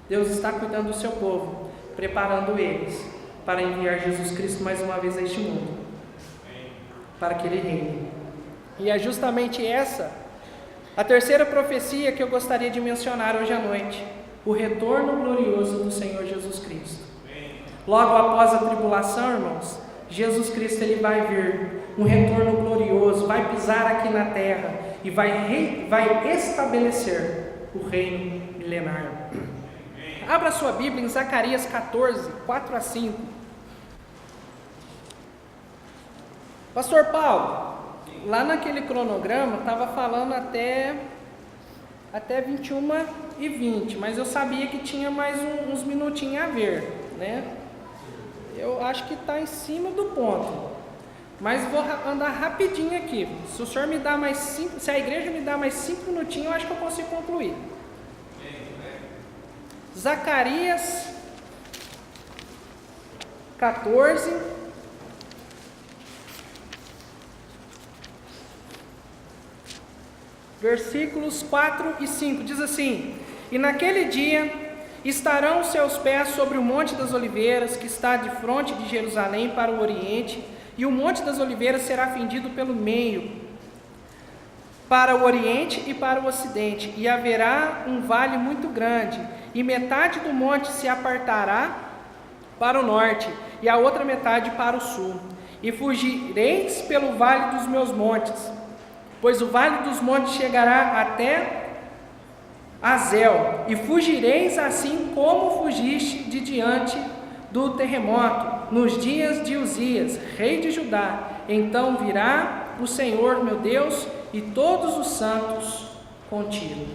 Deus está cuidando do seu povo, preparando eles para enviar Jesus Cristo mais uma vez a este mundo, para que Ele reine. E é justamente essa a terceira profecia que eu gostaria de mencionar hoje à noite: o retorno glorioso do Senhor Jesus Cristo. Logo após a tribulação, irmãos, Jesus Cristo ele vai vir, um retorno glorioso, vai pisar aqui na terra e vai estabelecer o reino milenar. Abra sua Bíblia em Zacarias 14, 4 a 5. Pastor Paulo, lá naquele cronograma estava falando até 21h20, mas eu sabia que tinha mais uns minutinhos a ver, né? Eu acho que está em cima do ponto, mas vou andar rapidinho aqui. Se o senhor me dá mais 5, se a igreja me dá mais 5 minutinhos, eu acho que eu consigo concluir. Zacarias 14, versículos 4 e 5, diz assim: E naquele dia estarão os seus pés sobre o Monte das Oliveiras, que está de fronte de Jerusalém para o oriente, e o Monte das Oliveiras será fendido pelo meio, para o oriente e para o ocidente, e haverá um vale muito grande, e metade do monte se apartará para o norte, e a outra metade para o sul. E fugireis pelo vale dos meus montes, pois o vale dos montes chegará até Azel, e fugireis assim como fugiste de diante do terremoto, nos dias de Uzias, rei de Judá. Então virá o Senhor meu Deus e todos os santos contigo.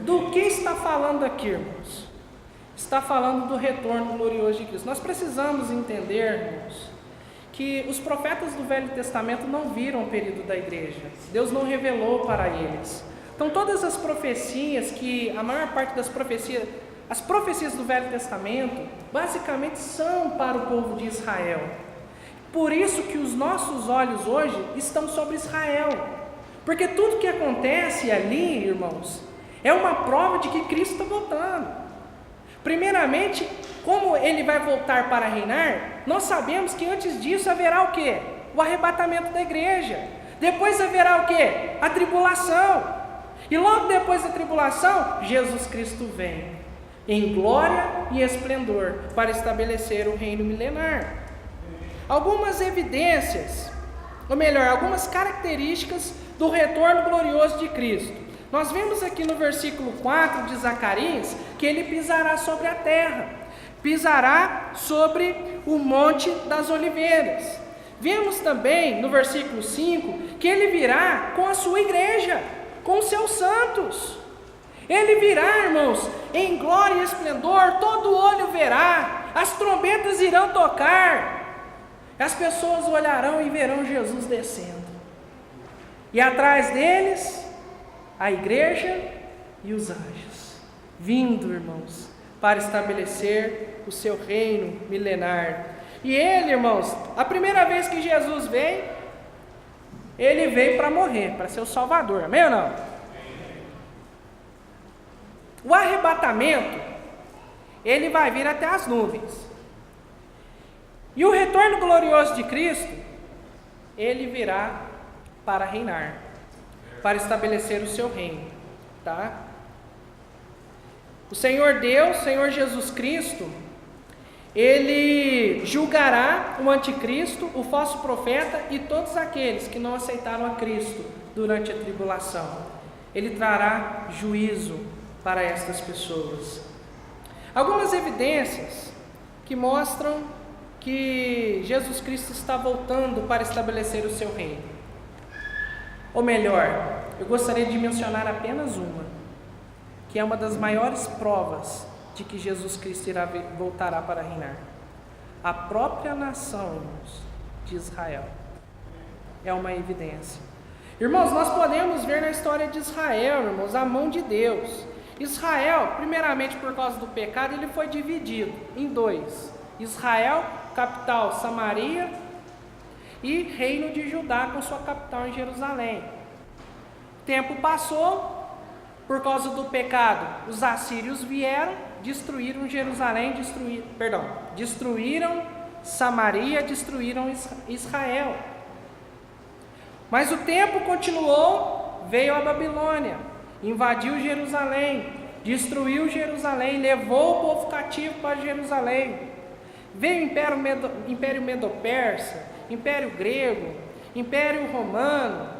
Do que está falando aqui, irmãos? Está falando do retorno glorioso de Cristo. Nós precisamos entender, irmãos, que os profetas do Velho Testamento não viram o período da igreja. Deus não revelou para eles. Então todas as profecias, a maior parte das profecias, as profecias do Velho Testamento, basicamente são para o povo de Israel. Por isso que os nossos olhos hoje estão sobre Israel. Porque tudo que acontece ali, irmãos, é uma prova de que Cristo está voltando. Primeiramente, como Ele vai voltar para reinar, nós sabemos que antes disso haverá o quê? O arrebatamento da igreja. Depois haverá o quê? A tribulação. E logo depois da tribulação, Jesus Cristo vem em glória e esplendor para estabelecer o reino milenar. Algumas evidências, ou melhor, algumas características do retorno glorioso de Cristo. Nós vemos aqui no versículo 4 de Zacarias que ele pisará sobre a terra, pisará sobre o Monte das Oliveiras. Vemos também no versículo 5 que ele virá com a sua igreja, com os seus santos. Ele virá, irmãos, em glória e esplendor, todo olho verá, as trombetas irão tocar, as pessoas olharão e verão Jesus descendo. E atrás deles, a igreja e os anjos, vindo, irmãos, para estabelecer o seu reino milenar. E ele, irmãos, a primeira vez que Jesus veio, ele veio para morrer, para ser o Salvador, amém ou não? O arrebatamento, ele vai vir até as nuvens. E o retorno glorioso de Cristo, ele virá para reinar, para estabelecer o seu reino, tá? O Senhor Deus, Senhor Jesus Cristo, Ele julgará o anticristo, o falso profeta e todos aqueles que não aceitaram a Cristo durante a tribulação. Ele trará juízo para estas pessoas. Algumas evidências que mostram que Jesus Cristo está voltando para estabelecer o seu reino. Ou melhor, eu gostaria de mencionar apenas uma, que é uma das maiores provas de que Jesus Cristo voltará para reinar. A própria nação, irmãos, de Israel é uma evidência. Irmãos, nós podemos ver na história de Israel, irmãos, a mão de Deus. Israel, primeiramente por causa do pecado, ele foi dividido em dois: Israel, capital Samaria, e reino de Judá com sua capital em Jerusalém. O tempo passou, por causa do pecado, os assírios vieram, destruíram Jerusalém, destruíram Samaria, destruíram Israel. Mas o tempo continuou, veio a Babilônia, invadiu Jerusalém, destruiu Jerusalém, levou o povo cativo para Jerusalém. Veio o Império Medo-Persa, Império Grego, Império Romano.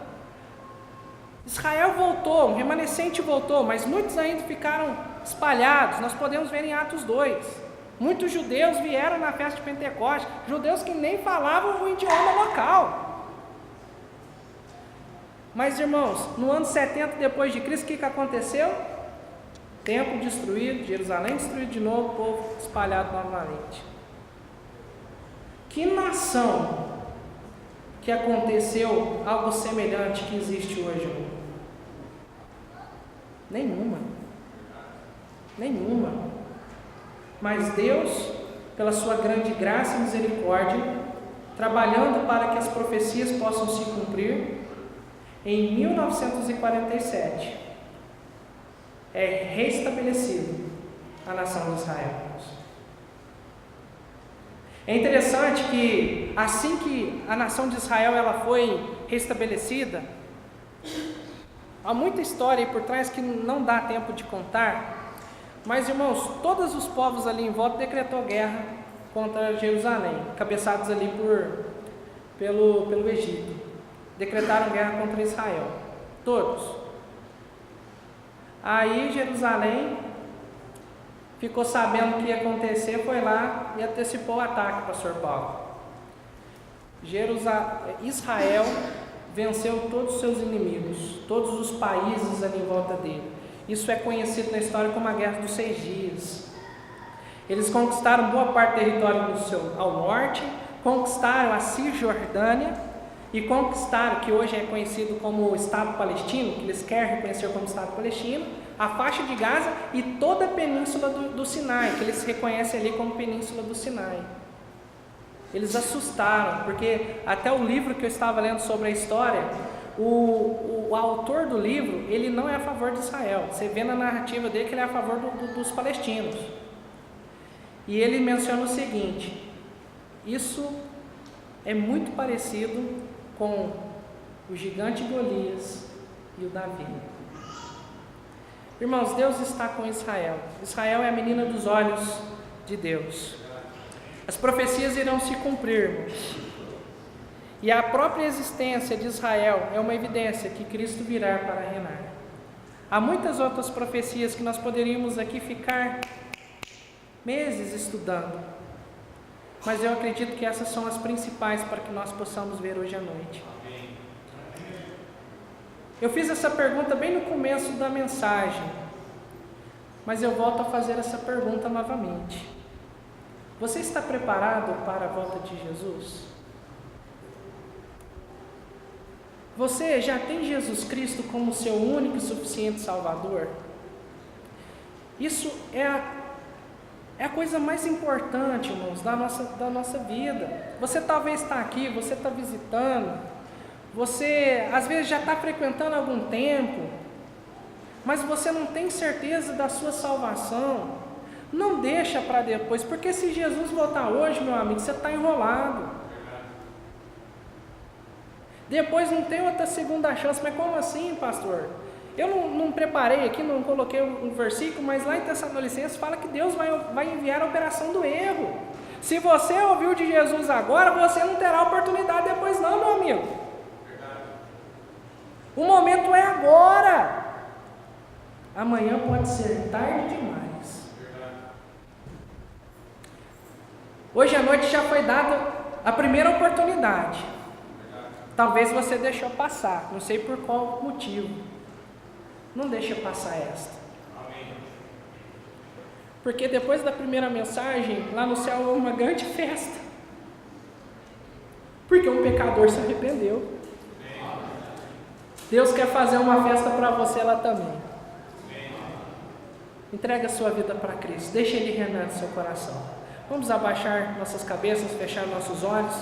Israel voltou, um remanescente voltou, mas muitos ainda ficaram espalhados. Nós podemos ver em Atos 2. Muitos judeus vieram na festa de Pentecostes, judeus que nem falavam o idioma local. Mas, irmãos, no ano 70 depois de Cristo, o que aconteceu? Templo destruído, Jerusalém destruído de novo, o povo espalhado novamente. Que nação que aconteceu algo semelhante que existe hoje? Nenhuma. Mas Deus, pela sua grande graça e misericórdia, trabalhando para que as profecias possam se cumprir, em 1947, é restabelecido a nação de Israel. É interessante que assim que a nação de Israel ela foi restabelecida, há muita história aí por trás que não dá tempo de contar, mas irmãos, todos os povos ali em volta decretou guerra contra Jerusalém, cabeçados ali pelo Egito, decretaram guerra contra Israel, todos. Aí Jerusalém ficou sabendo o que ia acontecer, foi lá e antecipou o ataque, pastor Paulo. Israel venceu todos os seus inimigos, todos os países ali em volta dele. Isso é conhecido na história como a Guerra dos 6 Dias. Eles conquistaram boa parte do território ao norte, conquistaram a Cisjordânia e conquistaram, que hoje é conhecido como o Estado Palestino, que eles querem reconhecer como Estado Palestino, a faixa de Gaza e toda a península do Sinai, que eles reconhecem ali como Península do Sinai. Eles assustaram, porque até o livro que eu estava lendo sobre a história, o autor do livro, ele não é a favor de Israel. Você vê na narrativa dele que ele é a favor dos palestinos. E ele menciona o seguinte: isso é muito parecido com o gigante Golias e o Davi. Irmãos, Deus está com Israel. Israel é a menina dos olhos de Deus. As profecias irão se cumprir, irmãos. E a própria existência de Israel é uma evidência que Cristo virá para reinar. Há muitas outras profecias que nós poderíamos aqui ficar meses estudando, mas eu acredito que essas são as principais para que nós possamos ver hoje à noite. Eu fiz essa pergunta bem no começo da mensagem, mas eu volto a fazer essa pergunta novamente. Você está preparado para a volta de Jesus? Você já tem Jesus Cristo como seu único e suficiente Salvador? Isso é a coisa mais importante, irmãos, da nossa vida. Você talvez está aqui, você está visitando, você às vezes já está frequentando há algum tempo, mas você não tem certeza da sua salvação. Não deixa para depois, porque se Jesus voltar hoje, meu amigo, você está enrolado. Depois não tem outra segunda chance. Mas como assim, pastor? Eu não preparei aqui, não coloquei um versículo, mas lá em Tessalonicenses fala que Deus vai enviar a operação do erro. Se você ouviu de Jesus agora, você não terá oportunidade depois não, meu amigo. O momento é agora. Amanhã pode ser tarde demais. Hoje à noite já foi dada a primeira oportunidade. Talvez você deixou passar, não sei por qual motivo. Não deixa passar esta. Porque depois da primeira mensagem, lá no céu houve uma grande festa. Porque um pecador se arrependeu. Deus quer fazer uma festa para você lá também. Entrega a sua vida para Cristo. Deixa Ele reinar no seu coração. Vamos abaixar nossas cabeças, fechar nossos olhos.